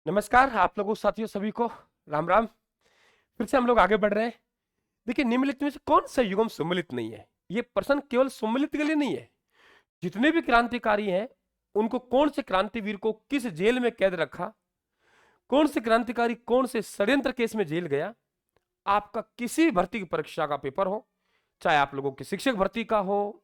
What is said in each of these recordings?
नमस्कार आप लोगों साथियों सभी को राम राम। फिर से हम लोग आगे बढ़ रहे हैं। देखिए, निम्नलिखित में से कौन सा युगम सम्मिलित नहीं है? ये प्रश्न केवल सम्मिलित के लिए नहीं है। जितने भी क्रांतिकारी हैं उनको कौन से क्रांतिवीर को किस जेल में कैद रखा, कौन से क्रांतिकारी कौन से षड्यंत्र केस में जेल गया, आपका किसी भी भर्ती की परीक्षा का पेपर हो, चाहे आप लोगों के शिक्षक भर्ती का हो,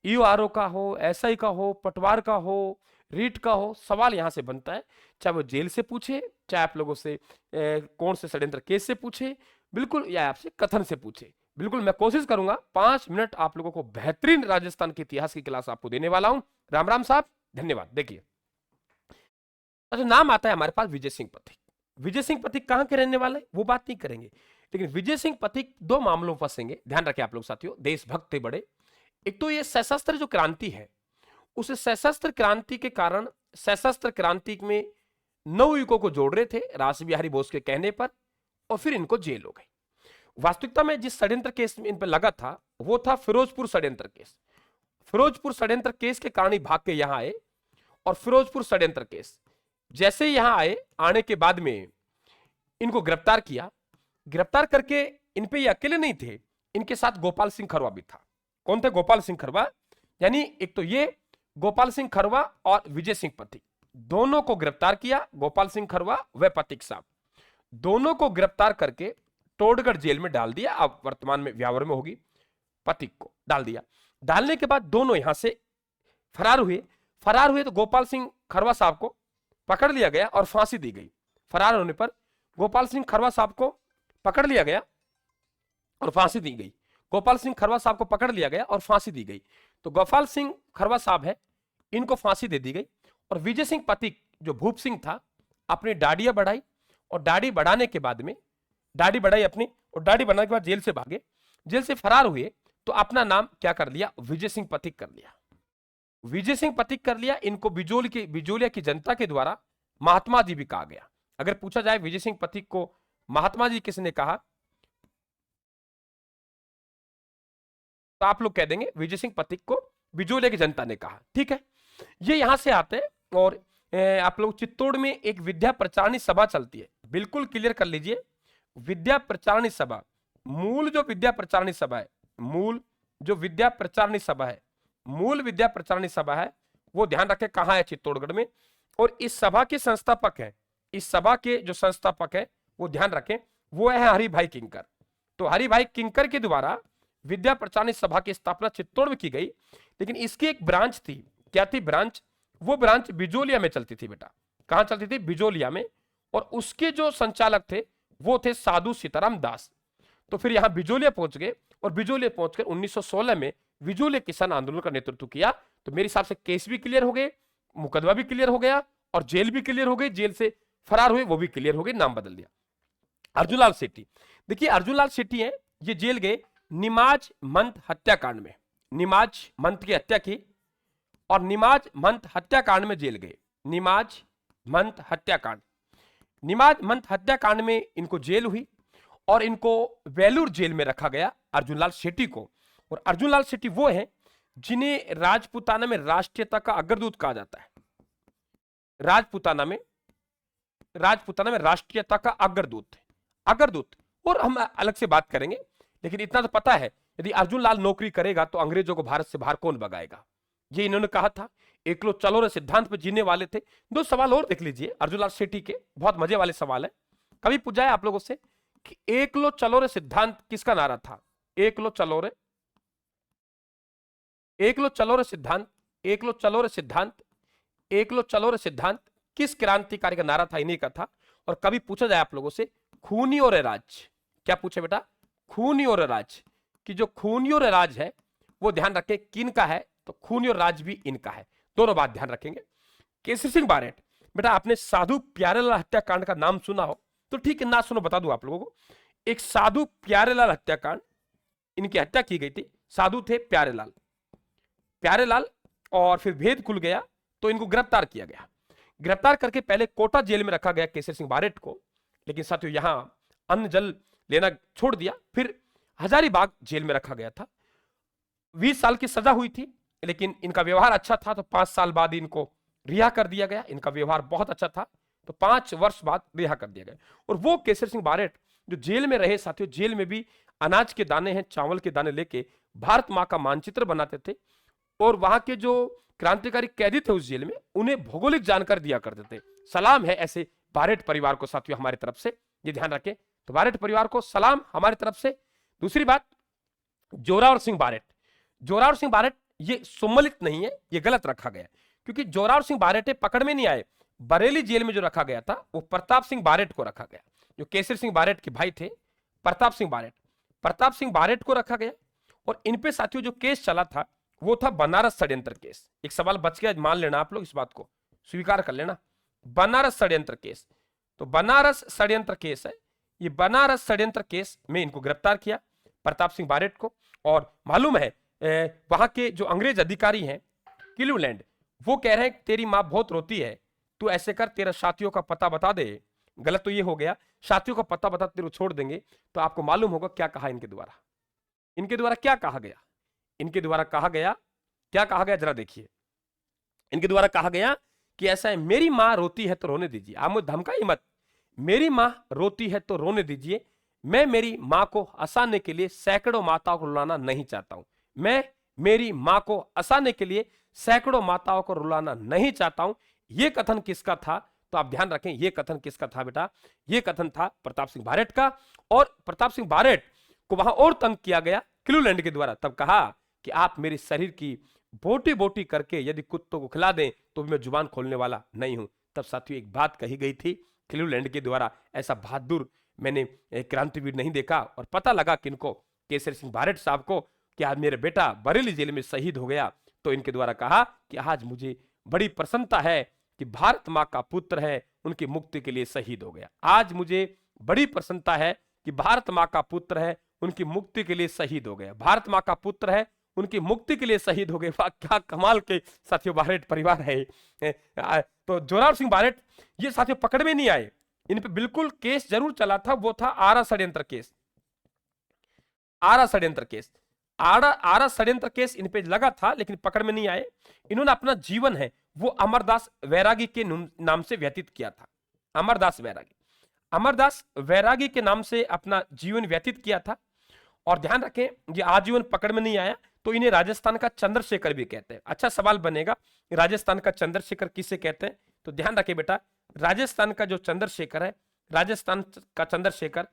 ईओआरओ का हो, एसआई का हो, पटवार का हो, रीट का हो, सवाल यहां से बनता है। चाहे वो जेल से पूछे, चाहे आप लोगों से कौन से षड्यंत्र केस से पूछे, बिल्कुल, या आपसे कथन से पूछे। बिल्कुल मैं कोशिश करूंगा 5 मिनट आप लोगों को बेहतरीन राजस्थान के इतिहास की क्लास आपको देने वाला हूं। राम राम साहब, धन्यवाद। देखिए, अच्छा, नाम आता है हमारे पास विजय सिंह पथिक। विजय सिंह पथिक कहां के रहने वाले वो बात नहीं करेंगे, लेकिन विजय सिंह पथिक दो मामलों में फंसेंगे। ध्यान रखें आप लोग साथियों, देशभक्त थे बड़े। एक तो ये सशस्त्र जो क्रांति है, उस सशस्त्र क्रांति के कारण सशस्त्र क्रांति में नवयुवकों को जोड़ रहे थे रास बिहारी बोस के कहने पर, और फिर इनको जेल हो गई। वास्तविकता में जिस षड्यंत्र केस इन पर लगा था वो था फिरोजपुर षड्यंत्र केस। फिरोजपुर षड्यंत्र केस के कारण ही भाग के यहां आए, और फिरोजपुर षड्यंत्र केस जैसे ही यहां आए, आने के बाद में इनको गिरफ्तार किया। गिरफ्तार करके इन पे ये अकेले नहीं थे, इनके साथ गोपाल सिंह खरवा भी था। कौन थे गोपाल सिंह खरवा? यानी एक तो ये गोपाल सिंह खरवा और विजय सिंह पथिक, दोनों को गिरफ्तार किया। गोपाल सिंह खरवा व पथिक साहब दोनों को गिरफ्तार करके टोडगढ़ जेल में डाल दिया। अब वर्तमान में व्यावर में होगी। पथिक को डाल दिया। डालने के बाद दोनों यहां से फरार हुए। फरार हुए तो गोपाल सिंह खरवा साहब को पकड़ लिया गया और फांसी दी गई। फरार होने पर गोपाल सिंह खरवा साहब को पकड़ लिया गया और फांसी दी गई। गोपाल सिंह खरवा साहब को पकड़ लिया गया और फांसी दी गई। तो गोपाल सिंह खरवा साहब है, इनको फांसी दे दी गई। और विजय सिंह पथिक जो भूप सिंह था, अपनी दाढ़ियां बढ़ाई, और दाढ़ी बढ़ाने के बाद में दाढ़ी बढ़ाई अपनी, और दाढ़ी बढ़ाने के बाद जेल से भागे। जेल से फरार हुए तो अपना नाम क्या कर लिया? विजय सिंह पथिक कर लिया। विजय सिंह पथिक कर लिया। इनको बिजोलिया की जनता के द्वारा महात्मा जी भी कहा गया। अगर पूछा जाए विजय सिंह पथिक को महात्मा जी किसने कहा, तो आप लोग कह देंगे विजय सिंह पथिक को बिजोलिया की जनता ने कहा। ठीक है, ये यहां से आते हैं। और आप लोग चित्तौड़ में एक विद्या प्रचारणी सभा चलती है, बिल्कुल क्लियर कर लीजिए। विद्या प्रचारणी सभा, मूल जो विद्या प्रचारणी सभा है, मूल जो विद्या प्रचारणी सभा है, मूल विद्या प्रचारणी सभा है, वो ध्यान रखें कहां है? चित्तौड़गढ़ में। और इस सभा के संस्थापक है, इस सभा के जो संस्थापक है वो ध्यान रखें, वो है हरिभाई किंकर। तो हरिभाई किंकर के द्वारा विद्या प्रचारणी सभा की स्थापना चित्तौड़ में की गई। लेकिन इसकी एक ब्रांच थी। क्या थी ब्रांच? वो ब्रांच बिजोलिया में चलती थी बेटा। कहां चलती थी? बिजोलिया में। और उसके जो संचालक थे वो थे साधु सीताराम दास। तो फिर यहां बिजोलिया पहुंच गए, और बिजोलिया पहुंचकर 1916 में बिजोलिया किसान आंदोलन का नेतृत्व किया। तो मेरे हिसाब से केस भी क्लियर हो गए, मुकदमा भी क्लियर हो गया, और जेल भी क्लियर हो गई। जेल से फरार हुए वो भी क्लियर हो गई, नाम बदल दिया। अर्जुनलाल सेठी, देखिए अर्जुनलाल सेठी है, ये जेल गए निमाज मंथ हत्याकांड में। निमाज मंथ की हत्या की, और निमाज मंथ हत्याकांड में जेल गए। निमाज मंथ हत्याकांड, निमाज मंथ हत्याकांड में इनको जेल हुई, और इनको वेलूर जेल में रखा गया अर्जुनलाल सेठी को। और अर्जुनलाल सेठी वो है जिन्हें राजपुताना में राष्ट्रीयता का अग्रदूत कहा जाता है। राजपुताना में राष्ट्रीयता का अग्रदूत, अग्रदूत। और हम अलग से बात करेंगे, लेकिन इतना तो पता है, यदि अर्जुनलाल नौकरी करेगा तो अंग्रेजों को भारत से बाहर कौन भगाएगा, ये इन्होंने कहा था। एक लो चलो रे सिद्धांत पर जीने वाले थे। दो सवाल और देख लीजिए अर्जुनलाल सेठी के, बहुत मजे वाले सवाल है। कभी पूछा है आप लोगों से कि एक लो चलो रे सिद्धांत किसका नारा था? एक लो चलो रे, एक लो चलो रे सिद्धांत, एक लो चलो रे सिद्धांत, एक लो चलो रे सिद्धांत किस क्रांतिकारी का नारा था? इन्हीं का था। और कभी पूछा जाए आप लोगों से खूनी और राज, क्या पूछे बेटा? खूनी और राज, कि जो खूनी और राज है वो ध्यान रखें किन का है? तो खूनी और राज भी इनका है। दोनों बात ध्यान रखेंगे। केसरी सिंह बारेट, बेटा आपने साधु प्यारेलाल हत्याकांड का नाम सुना हो तो ठीक है, ना सुनो बता दूं आप लोगों को। एक साधु प्यारेलाल हत्याकांड, इनकी हत्या की गई थी। साधु थे प्यारेलाल, प्यारेलाल, और फिर भेद खुल गया तो इनको गिरफ्तार किया गया। गिरफ्तार करके पहले कोटा जेल में रखा गया केसरी सिंह बारेट को, लेकिन साथियों यहां अन्न जल लेना छोड़ दिया। फिर हजारीबाग जेल में रखा गया था। 20 साल की सजा हुई थी, लेकिन इनका व्यवहार अच्छा था तो 5 साल बाद इनको रिहा कर दिया गया। इनका व्यवहार बहुत अच्छा था, तो 5 वर्ष बाद रिहा कर दिया गया। और वो केसर सिंह बारेट जो जेल में रहे साथियों, जेल में भी अनाज के दाने हैं, चावल के दाने लेके भारत माँ का मानचित्र बनाते थे और वहां के जो क्रांतिकारी कैदी थे उस जेल में उन्हें भौगोलिक जानकारी दिया करते थे। सलाम है ऐसे बारेट परिवार को साथियों हमारी तरफ से, ये ध्यान रखें। तो बारेट परिवार को सलाम हमारी तरफ से। दूसरी बात, जोरावर सिंह बारेट, जोरावर सिंह बारेट ये सुमलित नहीं है, ये गलत रखा गया क्योंकि जोरावर सिंह बारेट पकड़ में नहीं आए। बरेली जेल में जो रखा गया था वो प्रताप सिंह बारेट को रखा गया, जो केसर सिंह बारेट के भाई थे प्रताप सिंह बारेट, प्रताप सिंह बारेट को रखा गया। और इन पे साथियों जो केस चला था वो था बनारस षड्यंत्र केस। एक सवाल बच गया, मान लेना आप लोग, इस बात को स्वीकार कर लेना, बनारस षड्यंत्र केस। तो बनारस षड्यंत्र केस है, ये बनारस षड्यंत्र केस में इनको गिरफ्तार किया प्रताप सिंह बारेट को। और मालूम है वहां के जो अंग्रेज अधिकारी हैं क्लीवलैंड, वो कह रहे हैं तेरी माँ बहुत रोती है, तू ऐसे कर तेरा साथियों का पता बता दे। गलत तो ये हो गया, साथियों का पता बता तेरे को छोड़ देंगे। तो आपको मालूम होगा क्या कहा इनके द्वारा, इनके द्वारा क्या कहा गया, इनके द्वारा कहा गया, क्या कहा गया जरा देखिए। इनके द्वारा कहा गया कि ऐसा है, मेरी माँ रोती है तो रोने दीजिए, आप मुझे धमकाइए मत, मेरी माँ रोती है तो रोने दीजिए, मैं मेरी माँ को हंसाने के लिए सैकड़ों माताओं को रुलाना नहीं चाहता हूं, मैं मेरी माँ को हंसाने के लिए सैकड़ों माताओं को रुलाना नहीं चाहता हूं। यह कथन किसका था? तो आप ध्यान रखें, यह कथन किसका था बेटा? यह कथन था प्रताप सिंह बारेट का। और प्रताप सिंह बारेट को वहां और तंग किया गया क्लीवलैंड के द्वारा, तब कहा कि आप मेरे शरीर की बोटी बोटी करके यदि कुत्तों को खिला दें तो भी मैं जुबान खोलने वाला नहीं हूं। तब साथियों एक बात कही गई थी क्लीवलैंड के द्वारा, ऐसा बहादुर मैंने क्रांतिवीर नहीं देखा। और पता लगा किनको, केसर सिंह बारेट साहब को, कि आज मेरा बेटा बरेली जेल में शहीद हो गया। तो इनके द्वारा कहा कि आज मुझे बड़ी प्रसन्नता है कि भारत माँ का पुत्र है, उनकी मुक्ति के लिए शहीद हो गया। आज मुझे बड़ी प्रसन्नता है कि भारत माँ का पुत्र है, उनकी मुक्ति के लिए शहीद हो गया। भारत माँ का पुत्र है, उनकी मुक्ति के लिए शहीद हो गए। वाह, क्या कमाल के साथियों बारेट परिवार है। तो जोरावर सिंह बारेट ये साथियों पकड़ में नहीं आए, इन पे बिल्कुल केस जरूर चला था, वो था आरा षड्यंत्र केस। आरा षड्यंत्र केस, आरा षड्यंत्र केस इन पे लगा था, लेकिन पकड़ में नहीं आए। इन्होंने अपना जीवन है वो अमरदास वैरागी के नाम से व्यतीत किया था। अमरदास वैरागी, अमरदास वैरागी के नाम से अपना जीवन व्यतीत किया था। और ध्यान रखें, ये आजीवन पकड़ में नहीं आया तो इन्हें राजस्थान का चंद्रशेखर भी कहते हैं। अच्छा सवाल बनेगा, राजस्थान का चंद्रशेखर किसे कहते हैं? तो ध्यान रखें बेटा, राजस्थान का जो चंद्रशेखर है, राजस्थान का चंद्रशेखर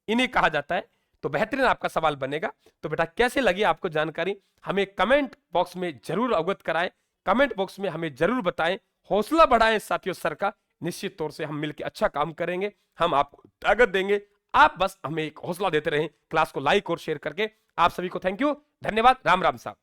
इन्हें कहा जाता है। तो बेहतरीन आपका सवाल बनेगा। तो बेटा कैसे लगी आपको जानकारी, हमें कमेंट बॉक्स में जरूर अवगत कराएं, कमेंट बॉक्स में हमें जरूर बताएं, हौसला बढ़ाएं साथियों सर का। निश्चित तौर से हम मिलकर अच्छा काम करेंगे, हम आपको ताकत देंगे, आप बस हमें एक हौसला देते रहें। क्लास को लाइक और शेयर करके। आप सभी को थैंक यू, धन्यवाद, राम राम साहब।